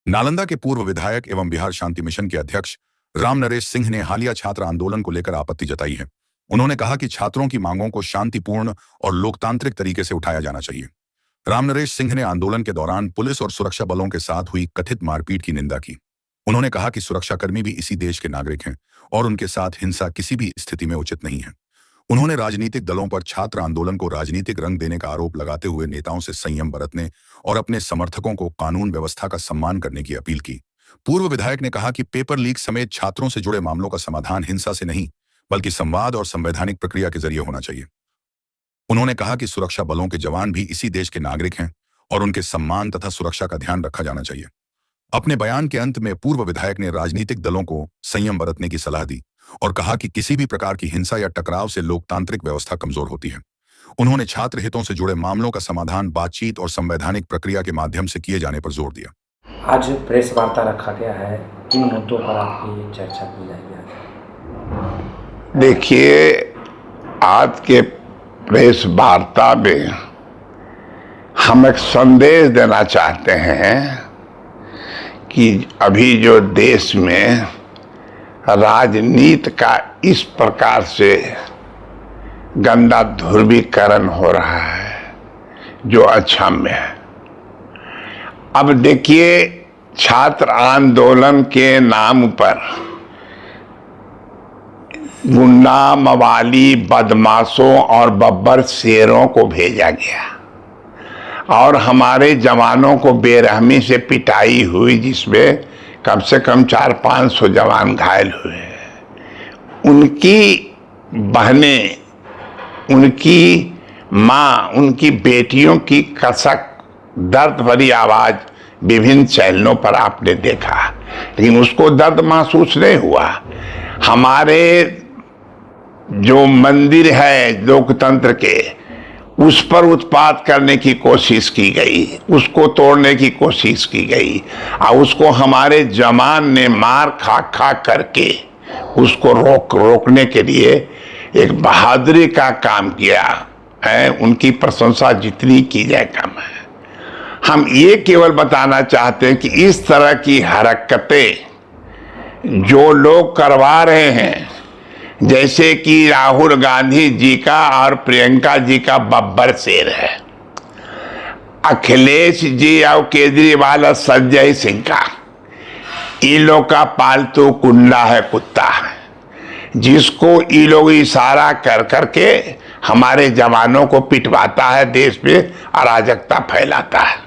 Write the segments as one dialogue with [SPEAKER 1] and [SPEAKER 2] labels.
[SPEAKER 1] नालंदा के पूर्व विधायक एवं बिहार शांति मिशन के अध्यक्ष राम नरेश सिंह ने हालिया छात्र आंदोलन को लेकर आपत्ति जताई है। उन्होंने कहा कि छात्रों की मांगों को शांतिपूर्ण और लोकतांत्रिक तरीके से उठाया जाना चाहिए। राम नरेश सिंह ने आंदोलन के दौरान पुलिस और सुरक्षा बलों के साथ हुई कथित मारपीट की निंदा की। उन्होंने कहा कि सुरक्षाकर्मी भी इसी देश के नागरिक हैं और उनके साथ हिंसा किसी भी स्थिति में उचित नहीं है। उन्होंने राजनीतिक दलों पर छात्र आंदोलन को राजनीतिक रंग देने का आरोप लगाते हुए नेताओं से संयम बरतने और अपने समर्थकों को कानून व्यवस्था का सम्मान करने की अपील की। पूर्व विधायक ने कहा कि पेपर लीक समेत छात्रों से जुड़े मामलों का समाधान हिंसा से नहीं बल्कि संवाद और संवैधानिक प्रक्रिया के जरिए होना चाहिए। उन्होंने कहा कि सुरक्षा बलों के जवान भी इसी देश के नागरिक हैं और उनके सम्मान तथा सुरक्षा का ध्यान रखा जाना चाहिए। अपने बयान के अंत में पूर्व विधायक ने राजनीतिक दलों को संयम बरतने की सलाह दी और कहा कि किसी भी प्रकार की हिंसा या टकराव से लोकतांत्रिक व्यवस्था कमजोर होती है। उन्होंने छात्र हितों से जुड़े मामलों का समाधान बातचीत और संवैधानिक प्रक्रिया के माध्यम से किए जाने पर जोर दिया।
[SPEAKER 2] आज प्रेस वार्ता रखा गया है, किन मुद्दों पर आपकी चर्चा की जाएगी?
[SPEAKER 3] देखिए, आज के प्रेस वार्ता में हम एक संदेश देना चाहते हैं कि अभी जो देश में राजनीति का इस प्रकार से गंदा ध्रुवीकरण हो रहा है जो अक्षम्य है। अब देखिए, छात्र आंदोलन के नाम पर गुंडा मवाली बदमाशों और बब्बर शेरों को भेजा गया और हमारे जवानों को बेरहमी से पिटाई हुई, जिसमें कम से कम 400-500 जवान घायल हुए। उनकी बहनें, उनकी माँ, उनकी बेटियों की कसक दर्द भरी आवाज विभिन्न चैनलों पर आपने देखा, लेकिन उसको दर्द महसूस नहीं हुआ। हमारे जो मंदिर है लोकतंत्र के, उस पर उत्पात करने की कोशिश की गई, उसको तोड़ने की कोशिश की गई और उसको हमारे जवान ने मार खा खा करके उसको रोकने के लिए एक बहादुरी का काम किया है। उनकी प्रशंसा जितनी की जाए कम है। हम ये केवल बताना चाहते हैं कि इस तरह की हरकतें जो लोग करवा रहे हैं, जैसे कि राहुल गांधी जी का और प्रियंका जी का बब्बर शेर है, अखिलेश जी और केजरीवाल और संजय सिंह का, इन लोग का पालतू कुंडा है, कुत्ता है, जिसको ये लोग इशारा कर करके हमारे जवानों को पिटवाता है, देश में अराजकता फैलाता है।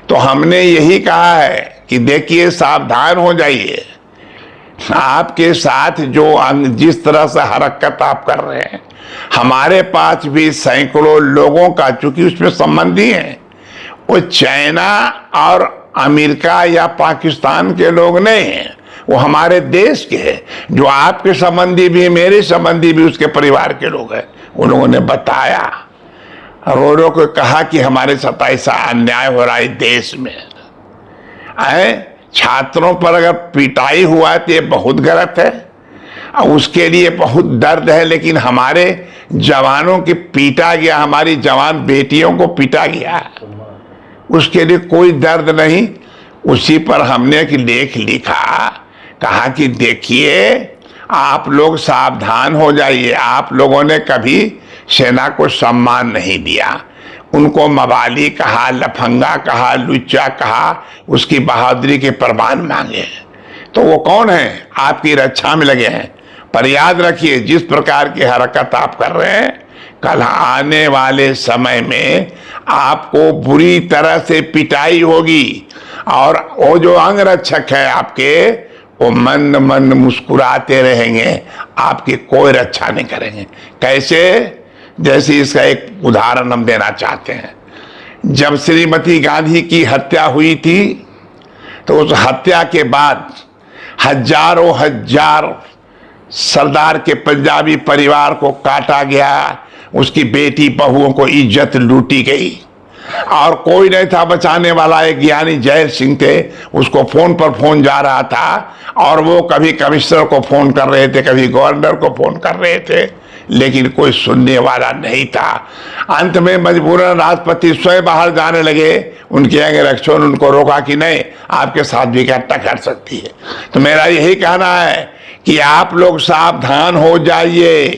[SPEAKER 3] तो हमने यही कहा है कि देखिए, सावधान हो जाइए। आपके साथ जो जिस तरह से हरकत आप कर रहे हैं, हमारे पास भी सैकड़ों लोगों का, चूंकि उसमें संबंधी हैं, वो चाइना और अमेरिका या पाकिस्तान के लोग नहीं हैं, वो हमारे देश के हैं। जो आपके संबंधी भी, मेरे संबंधी भी उसके परिवार के लोग हैं। उन लोगों ने बताया, रो को कहा कि हमारे साथ ऐसा अन्याय हो रहा है देश में। छात्रों पर अगर पिटाई हुआ है तो ये बहुत गलत है और उसके लिए बहुत दर्द है, लेकिन हमारे जवानों की पीटा गया, हमारी जवान बेटियों को पीटा गया, उसके लिए कोई दर्द नहीं। उसी पर हमने एक लेख लिखा, कहा कि देखिए, आप लोग सावधान हो जाइए। आप लोगों ने कभी सेना को सम्मान नहीं दिया, उनको मवाली कहा, लफंगा कहा, लुच्चा कहा, उसकी बहादुरी के प्रमाण मांगे। तो वो कौन है? आपकी रक्षा में लगे हैं। पर याद रखिए, जिस प्रकार की हरकत आप कर रहे हैं, कल आने वाले समय में आपको बुरी तरह से पिटाई होगी और वो जो अंगरक्षक है आपके, वो मंद मंद मुस्कुराते रहेंगे, आपकी कोई रक्षा नहीं करेंगे। कैसे? जैसे इसका एक उदाहरण हम देना चाहते हैं। जब श्रीमती गांधी की हत्या हुई थी, तो उस हत्या के बाद हजारों हजार सरदार के पंजाबी परिवार को काटा गया, उसकी बेटी बहुओं को इज्जत लूटी गई और कोई नहीं था बचाने वाला। एक ज्ञानी जय सिंह थे, उसको फोन पर फोन जा रहा था और वो कभी कमिश्नर को फोन कर रहे थे, कभी गवर्नर को फोन कर रहे थे, लेकिन कोई सुनने वाला नहीं था। अंत में मजबूरन राष्ट्रपति स्वयं बाहर जाने लगे। उनके अंगरक्षकों ने उनको रोका कि नहीं, आपके साथ भी इकट्ठा कर सकती है। तो मेरा यही कहना है कि आप लोग सावधान हो जाइए।